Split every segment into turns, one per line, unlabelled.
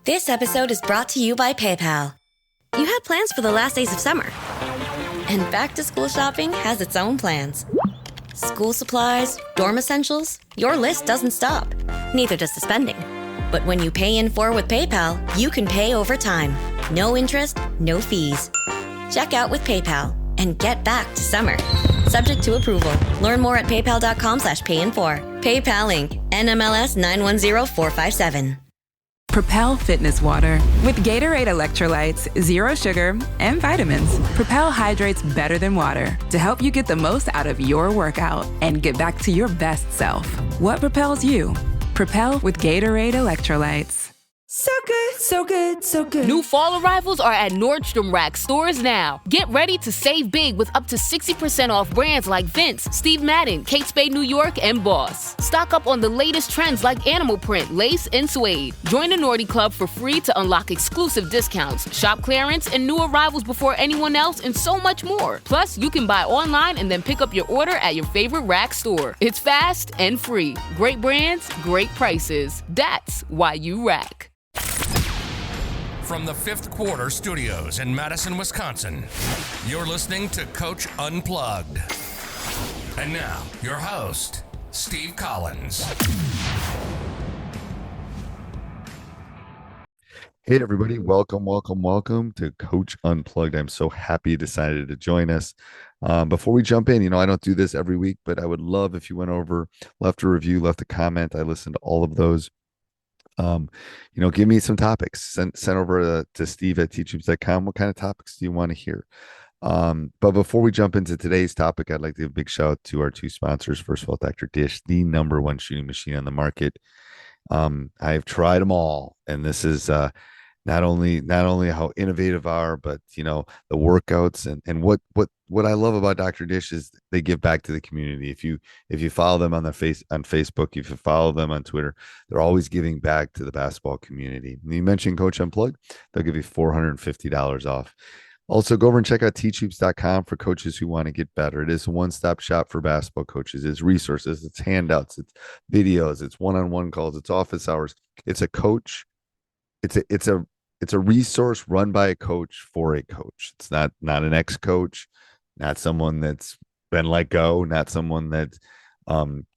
This episode is brought to you by PayPal. You had plans for the last days of summer. And back-to-school shopping has its own plans. School supplies, dorm essentials, your list doesn't stop. Neither does the spending. But when you pay in full with PayPal, you can pay over time. No interest, no fees. Check out with PayPal and get back to summer. Subject to approval. Learn more at paypal.com/payinfor. PayPal Inc. NMLS 910457.
Propel Fitness Water. With Gatorade electrolytes, zero sugar, and vitamins, Propel hydrates better than water to help you get the most out of your workout and get back to your best self. What propels you? Propel with Gatorade electrolytes.
So good, so good, so good.
New fall arrivals are at Nordstrom Rack stores now. Get ready to save big with up to 60% off brands like Vince, Steve Madden, Kate Spade New York, and Boss. Stock up on the latest trends like animal print, lace, and suede. Join the Nordy Club for free to unlock exclusive discounts, shop clearance, and new arrivals before anyone else, and so much more. Plus, you can buy online and then pick up your order at your favorite Rack store. It's fast and free. Great brands, great prices. That's why you rack.
From the Fifth Quarter Studios in Madison, Wisconsin, you're listening to Coach Unplugged. And now, your host, Steve Collins.
Hey, everybody. Welcome to Coach Unplugged. I'm so happy you decided to join us. Before we jump in, I don't do this every week, but I would love if you went over, left a review, left a comment. I listen to all of those. Give me some topics. Send over to Steve at teachhoops.com. What kind of topics do you want to hear? But before we jump into today's topic, I'd like to give a big shout out to our two sponsors. First of all, Dr. Dish, the number one shooting machine on the market. I've tried them all, and this is not only how innovative are, but the workouts and what I love about Dr. Dish is they give back to the community. If you follow them on Facebook, if you follow them on Twitter, they're always giving back to the basketball community. And you mentioned Coach Unplugged, they'll give you $450 off. Also, go over and check out teachhoops.com for coaches who want to get better. It is a one-stop shop for basketball coaches. It's resources, it's handouts, it's videos, it's one-on-one calls, it's office hours. It's a coach. It's a resource run by a coach for a coach. It's not an ex-coach, not someone that's been let go, not someone that's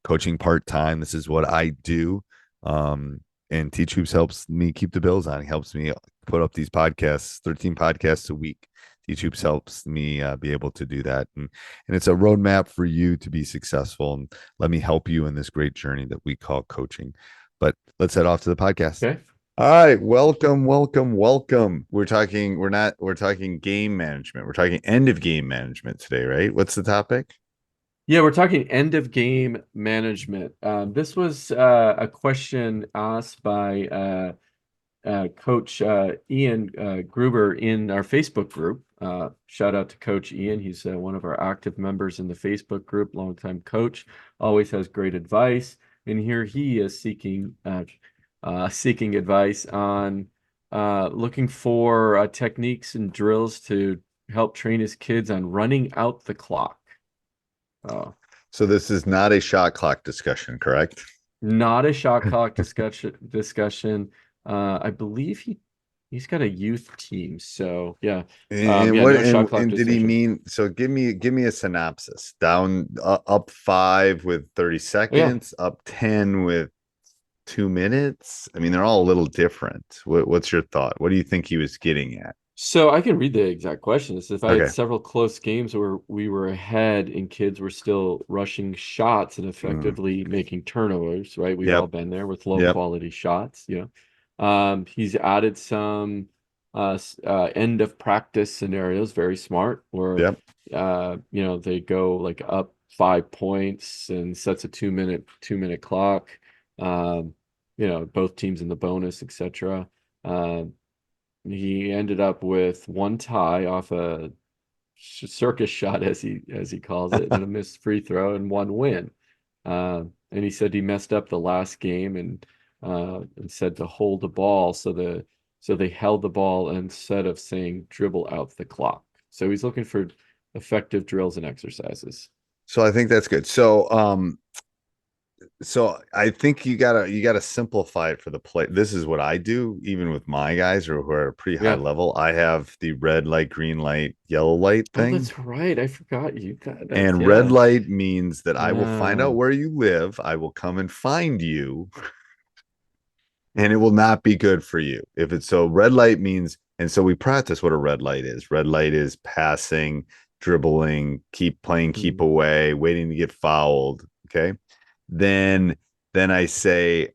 coaching part-time. This is what I do. And Teach Hoops helps me keep the bills on. He helps me put up these podcasts, 13 podcasts a week. Teach Hoops helps me be able to do that. And it's a roadmap for you to be successful. And let me help you in this great journey that we call coaching. But let's head off to the podcast.
Okay.
All right. Welcome. We're talking game management. We're talking end of game management today, right? What's the topic?
Yeah, we're talking end of game management. This was a question asked by Coach Ian Gruber in our Facebook group. Shout out to Coach Ian. He's one of our active members in the Facebook group, longtime coach, always has great advice. And here he is seeking advice on looking for techniques and drills to help train his kids on running out the clock.
So this is not a shot clock discussion, correct?
Not a shot clock discussion. I believe he's got a youth team. So yeah.
And did he mean? So give me a synopsis. Down up 5 with 30 seconds, up 10 with 2 minutes. I mean, they're all a little different. What's your thought? What do you think he was getting at?
So I can read the exact question. It's if I had several close games where we were ahead and kids were still rushing shots and effectively making turnovers, right? We've all been there with low quality shots. Yeah. He's added some end of practice scenarios, very smart, where they go like up 5 points and sets a 2 minute clock. Both teams in the bonus, etc. He ended up with one tie off a circus shot, as he calls it, and a missed free throw, and one win. And he said he messed up the last game and said to hold the ball, so they held the ball instead of saying dribble out the clock. So he's looking for effective drills and exercises.
So I think that's good. So So I think you gotta simplify it for the play. This is what I do, even with my guys who are at a pretty high
Yeah.
level. I have the red light, green light, yellow light
Oh,
thing.
that's right. I forgot you got that.
And red
Yeah.
light means that I will find out
Ah.
where you live. I will come and find you, and it will not be good for you. If it's so, red light means, and so we practice what a red light is. Red light is passing, dribbling, keep playing, keep away, waiting to get fouled. Okay. Then then I say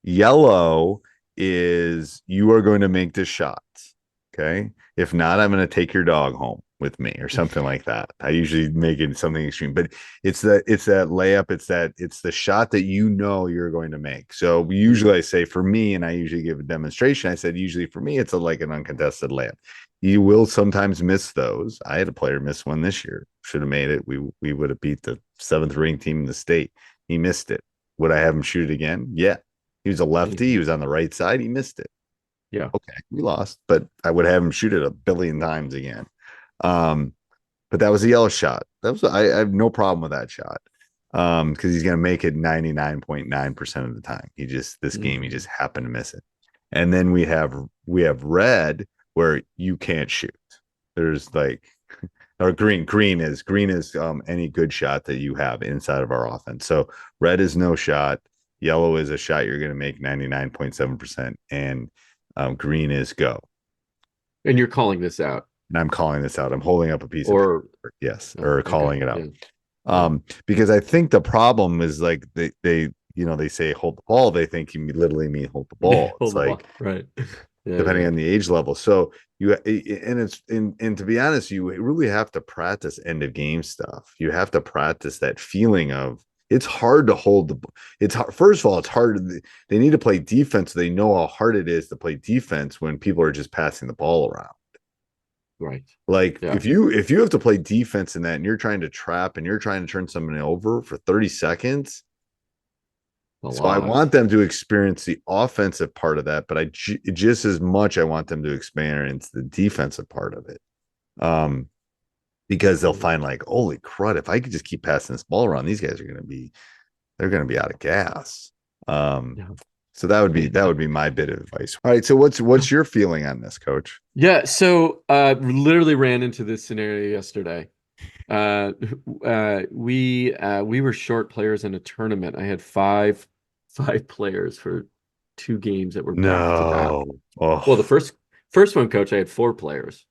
yellow is you are going to make the shots. Okay. If not, I'm going to take your dog home with me or something like that. I usually make it something extreme, but it's that layup, it's the shot that you know you're going to make. So usually I say for me, and I usually give a demonstration, I said usually for me it's like an uncontested layup. You will sometimes miss those. I had a player miss one this year. Should have made it. We would have beat the 7th ranked team in the state. He missed it. Would I have him shoot it again? Yeah. He was a lefty. He was on the right side. He missed it.
Yeah.
Okay, we lost, but I would have him shoot it a billion times again. Um, but that was a yellow shot. I have no problem with that shot. Because he's gonna make it 99.9% of the time. This game he just happened to miss it. And then we have red where you can't shoot. There's like or green is any good shot that you have inside of our offense. So red is no shot, yellow is a shot you're gonna make 99.7%, and green is go.
And you're calling this out.
And I'm calling this out. I'm holding up a piece of paper. Yes, or calling it out.
Yeah.
Because I think the problem is like they say hold the ball. They think you literally mean hold the ball.
Hold
it's
the
like
ball. Right. Yeah,
depending on the age level. So and to be honest, you really have to practice end of game stuff. You have to practice that feeling of it's hard to hold the. It's hard. First of all, it's hard. They need to play defense. So they know how hard it is to play defense when people are just passing the ball around.
Right.
Like
Yeah.
if you have to play defense in that and you're trying to trap and you're trying to turn somebody over for 30 seconds. So I want them to experience the offensive part of that, but just as much I want them to experience the defensive part of it. Because they'll find like, holy crud, if I could just keep passing this ball around, these guys are they're gonna be out of gas. So that would be my bit of advice. All right. So what's your feeling on this, Coach?
Yeah. So literally ran into this scenario yesterday. We were short players in a tournament. I had five players for 2 games that were back to back.
Oh.
Well, the first one, Coach, I had 4 players.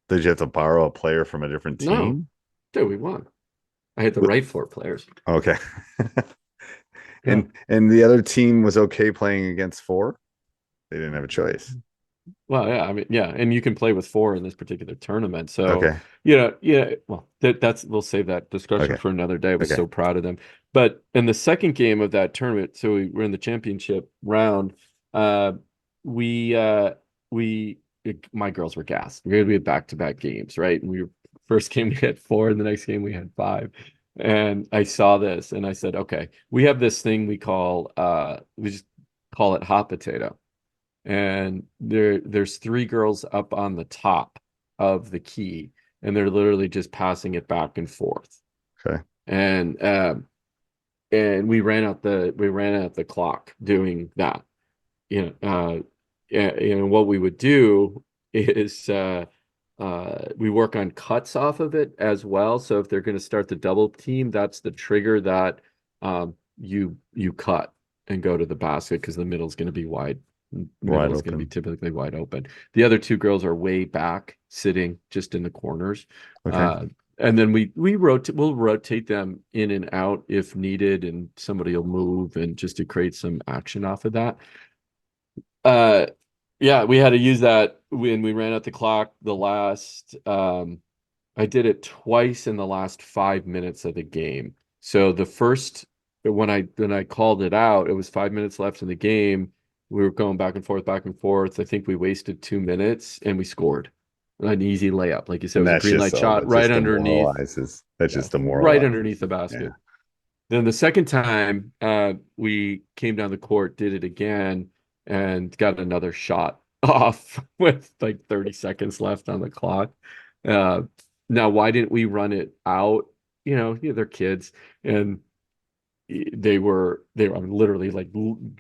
Did you have to borrow a player from a different team?
No. Dude, we won. I had the right 4 players.
Okay. And the other team was okay playing against 4? They didn't have a choice.
Well, yeah, I mean, yeah, and you can play with 4 in this particular tournament. So,
okay.
Yeah, well, we'll save that discussion for another day. I was so proud of them. But in the second game of that tournament, so we were in the championship round, my girls were gassed. We had back-to-back games, right? And first game we had 4, and the next game we had 5. And I saw this and I said, okay, we have this thing we just call it hot potato. And there's 3 girls up on the top of the key, and they're literally just passing it back and forth.
Okay.
And we ran out the clock doing that. What we would do is we work on cuts off of it as well. So if they're going to start the double team, that's the trigger that you cut and go to the basket because the middle is going to be wide. Middle is going to be typically wide open. The other 2 girls are way back, sitting just in the corners.
Okay.
And then we'll rotate them in and out if needed, and somebody will move, and just to create some action off of that. Yeah, we had to use that when we ran out the clock. The last, I did it twice in the last 5 minutes of the game. So the first, when I called it out, it was 5 minutes left in the game. We were going back and forth. I think we wasted 2 minutes and we scored an easy layup. Like you said, it was a green light shot right underneath.
That's just demoralizing.
Right underneath the basket. Yeah. Then the second time, we came down the court, did it again, and got another shot off with like 30 seconds left on the clock. Now, why didn't we run it out? They're kids, and they were I mean, literally like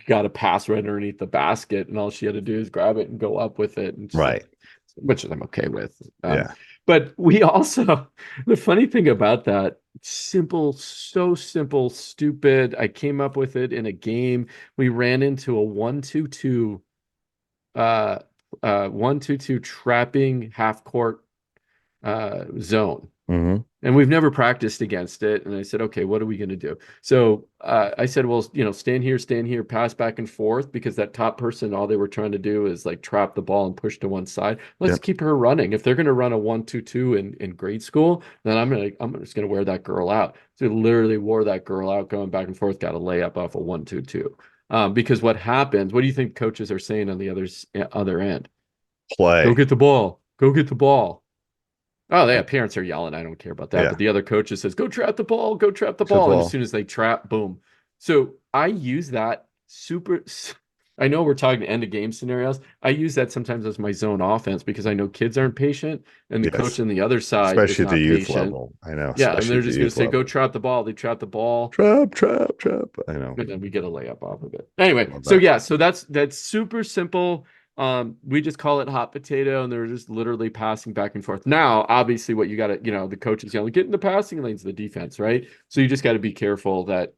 got a pass right underneath the basket, and all she had to do is grab it and go up with it, and
right,
which I'm okay with.
yeah,
But we also, the funny thing about that, simple, so simple, stupid. I came up with it in a game. We ran into a 1-2-2, 1-2-2 trapping half court zone.
mm-hmm.
And we've never practiced against it. And I said, okay, what are we going to do? So I said, well, stand here, pass back and forth, because that top person, all they were trying to do is like trap the ball and push to one side. Let's keep her running. If they're going to run a 1-2-2 in grade school, then I'm just going to wear that girl out. So literally wore that girl out, going back and forth, got a layup off a 1-2-2. Because what happens, what do you think coaches are saying on the other end?
Play.
Go get the ball. Go get the ball. Oh, yeah, parents are yelling. I don't care about that.
Yeah.
But the other coaches says, go trap the ball, go trap the ball. And as soon as they trap, boom. So I use that I know we're talking end of game scenarios. I use that sometimes as my zone offense, because I know kids aren't patient, and the coach on the other side
especially
is
at the
not
youth
patient.
level. I know.
Yeah, and they're just going to say, go trap the ball. They trap the ball.
Trap. I know.
And then we get a layup off of it. Anyway, so that's super simple. We just call it hot potato, and they're just literally passing back and forth. Now, obviously, what you got to, the coach is yelling, get in the passing lanes, the defense, right? So you just got to be careful that,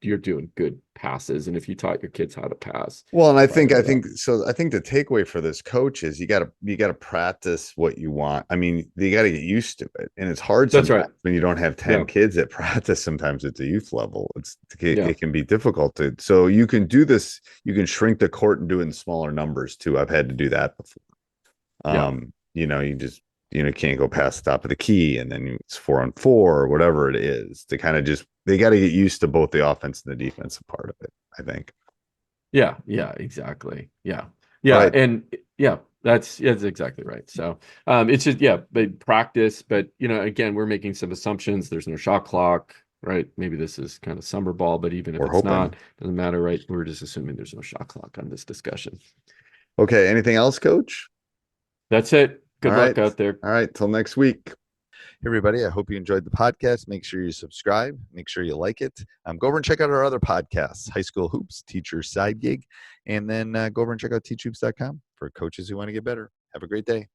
you're doing good passes, and if you taught your kids how to pass.
Well, and I think the takeaway for this coach is you got to practice what you want. I mean, you got to get used to it, and it's hard.
That's right.
When you don't have 10 kids at practice, sometimes at the youth level, it can be difficult so you can do this. You can shrink the court and do it in smaller numbers too. I've had to do that before. You just can't go past the top of the key, and then it's 4-on-4 or whatever it is, to kind of they got to get used to both the offense and the defensive part of it, I think.
Yeah, exactly. Yeah.
Right.
And that's exactly right. So it's just, but practice, but again, we're making some assumptions. There's no shot clock, right? Maybe this is kind of summer ball, but even if it's not, doesn't matter, right? We're just assuming there's no shot clock on this discussion.
Okay. Anything else, Coach?
That's it. Good luck out there.
All right. Till next week. Hey, everybody. I hope you enjoyed the podcast. Make sure you subscribe. Make sure you like it. Go over and check out our other podcasts, High School Hoops, Teacher's Side Gig, and then go over and check out teachhoops.com for coaches who want to get better. Have a great day.